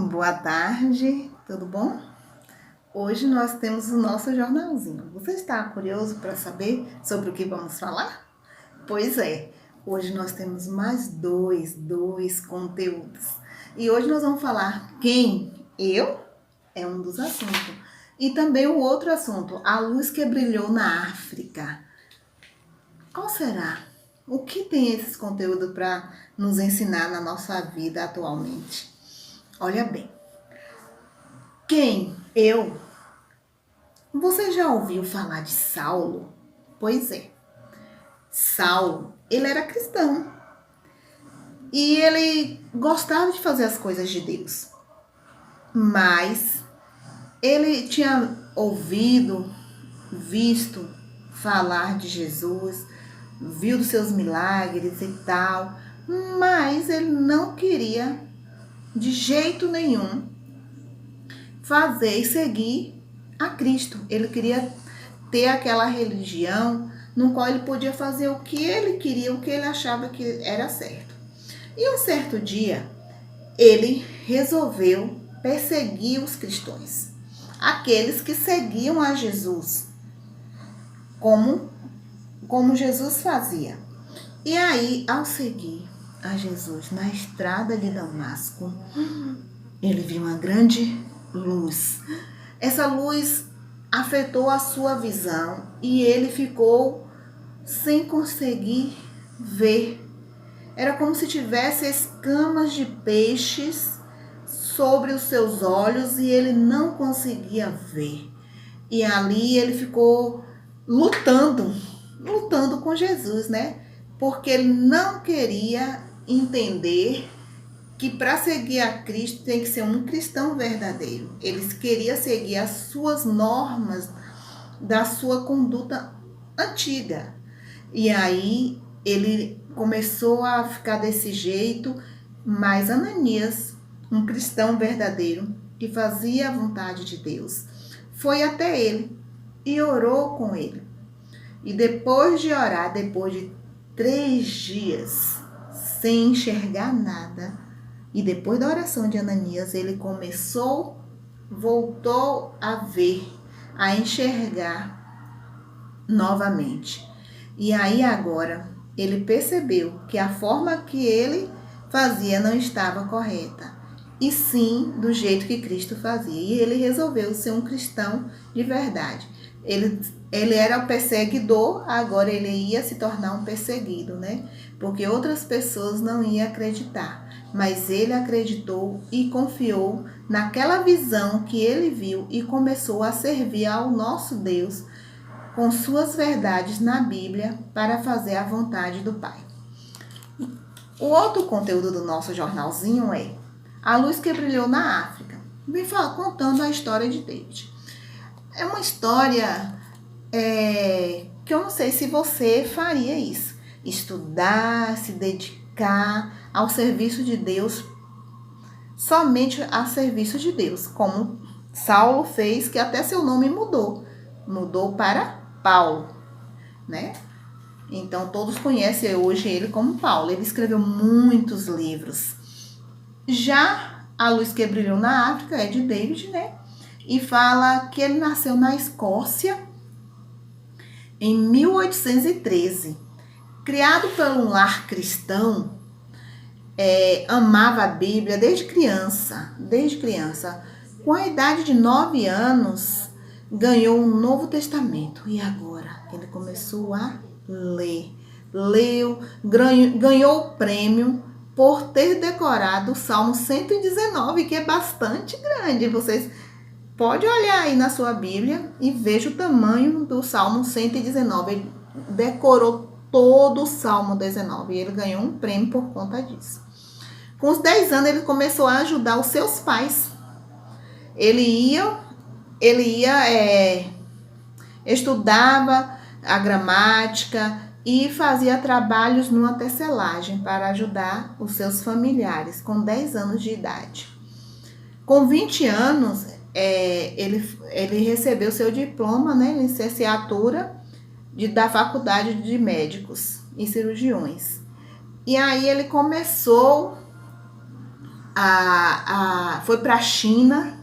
Boa tarde, tudo bom? Hoje nós temos o nosso jornalzinho. Você está curioso para saber sobre o que vamos falar? Pois é, hoje nós temos mais dois conteúdos. E hoje nós vamos falar quem? Eu? É um dos assuntos. E também o outro assunto, a luz que brilhou na África. Qual será? O que tem esses conteúdos para nos ensinar na nossa vida atualmente? Olha bem. Quem? Eu? Você já ouviu falar de Saulo? Pois é. Saulo, ele era cristão. E ele gostava de fazer as coisas de Deus. Mas ele tinha ouvido, visto falar de Jesus, viu dos seus milagres e tal. Mas ele não queria de jeito nenhum fazer e seguir a Cristo. Ele queria ter aquela religião no qual ele podia fazer o que ele queria, o que ele achava que era certo. E um certo dia, ele resolveu perseguir os cristãos, aqueles que seguiam a Jesus, como Jesus fazia. E aí, ao seguir a Jesus na estrada de Damasco, ele viu uma grande luz. Essa luz afetou a sua visão e ele ficou sem conseguir ver. Era como se tivesse escamas de peixes sobre os seus olhos e ele não conseguia ver. E ali ele ficou lutando com Jesus, né? Porque ele não queria entender que para seguir a Cristo tem que ser um cristão verdadeiro. Ele queria seguir as suas normas da sua conduta antiga. E aí ele começou a ficar desse jeito, mas Ananias, um cristão verdadeiro, que fazia a vontade de Deus, foi até ele e orou com ele. E depois de orar, depois de 3 dias, sem enxergar nada, e depois da oração de Ananias, ele voltou a ver, a enxergar novamente. E aí agora, ele percebeu que a forma que ele fazia não estava correta, e sim do jeito que Cristo fazia. E ele resolveu ser um cristão de verdade. Ele era o perseguidor, agora ele ia se tornar um perseguido, né? Porque outras pessoas não iam acreditar. Mas ele acreditou e confiou naquela visão que ele viu e começou a servir ao nosso Deus com suas verdades na Bíblia para fazer a vontade do Pai. O outro conteúdo do nosso jornalzinho é A Luz que Brilhou na África. Vem contando a história de David. É uma história que eu não sei se você faria isso. Estudar, se dedicar ao serviço de Deus, somente a serviço de Deus, como Saulo fez, que até seu nome mudou para Paulo, né? Então todos conhecem hoje ele como Paulo. Ele escreveu muitos livros. Já A Luz que Brilhou na África é de David, né? E fala que ele nasceu na Escócia em 1813. Criado por um lar cristão, amava a Bíblia desde criança. Com a idade de 9 anos, ganhou um Novo Testamento. E agora ele começou a ler. Ganhou o prêmio por ter decorado o Salmo 119, que é bastante grande. Vocês podem olhar aí na sua Bíblia e veja o tamanho do Salmo 119. Ele decorou todo o Salmo 19 e ele ganhou um prêmio por conta disso. Com os 10 anos ele começou a ajudar os seus pais. Ele estudava a gramática e fazia trabalhos numa tecelagem para ajudar os seus familiares com 10 anos de idade. Com 20 anos, ele recebeu seu diploma, né, licenciatura da Faculdade de Médicos e Cirurgiões. E aí ele começou foi para a China.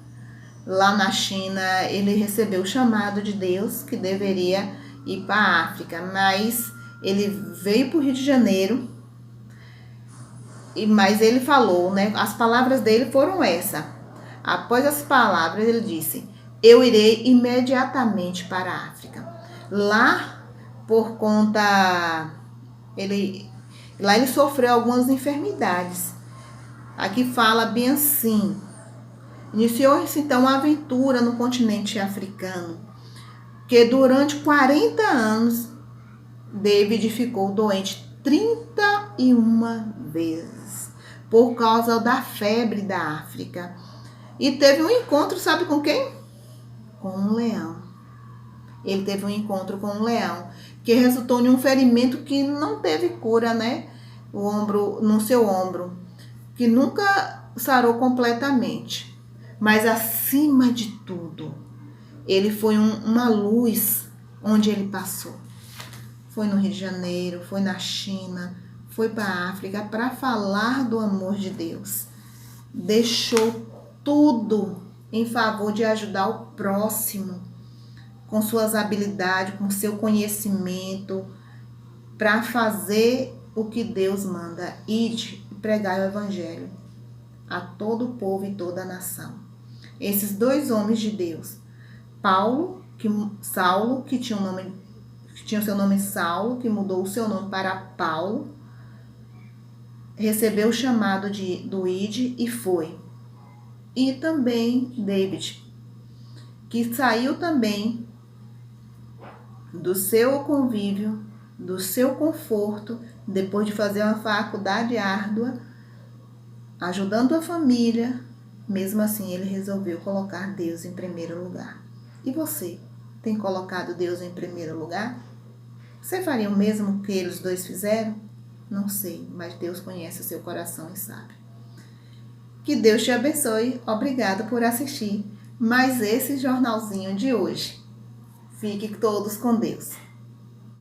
Lá na China ele recebeu o chamado de Deus que deveria ir para a África, mas ele veio para o Rio de Janeiro, mas ele falou, né? As palavras dele foram essa. Após as palavras ele disse: eu irei imediatamente para a África. Lá, por conta, lá ele sofreu algumas enfermidades. Aqui fala bem assim: iniciou-se então a aventura no continente africano, que durante 40 anos David ficou doente 31 vezes por causa da febre da África. E teve um encontro, sabe com quem? Com um leão. Ele teve um encontro com um leão, que resultou em um ferimento que não teve cura, né? No seu ombro, que nunca sarou completamente. Mas acima de tudo, ele foi uma luz onde ele passou. Foi no Rio de Janeiro, foi na China, foi para a África para falar do amor de Deus. Deixou tudo em favor de ajudar o próximo, com suas habilidades, com seu conhecimento, para fazer o que Deus manda, ide e pregar o evangelho a todo o povo e toda a nação. Esses dois homens de Deus, Saulo, que tinha seu nome Saulo, que mudou o seu nome para Paulo, recebeu o chamado do ide e foi. E também David, que saiu também do seu convívio, do seu conforto, depois de fazer uma faculdade árdua, ajudando a família. Mesmo assim, ele resolveu colocar Deus em primeiro lugar. E você, tem colocado Deus em primeiro lugar? Você faria o mesmo que eles dois fizeram? Não sei, mas Deus conhece o seu coração e sabe. Que Deus te abençoe. Obrigada por assistir mais esse jornalzinho de hoje. Fiquem todos com Deus.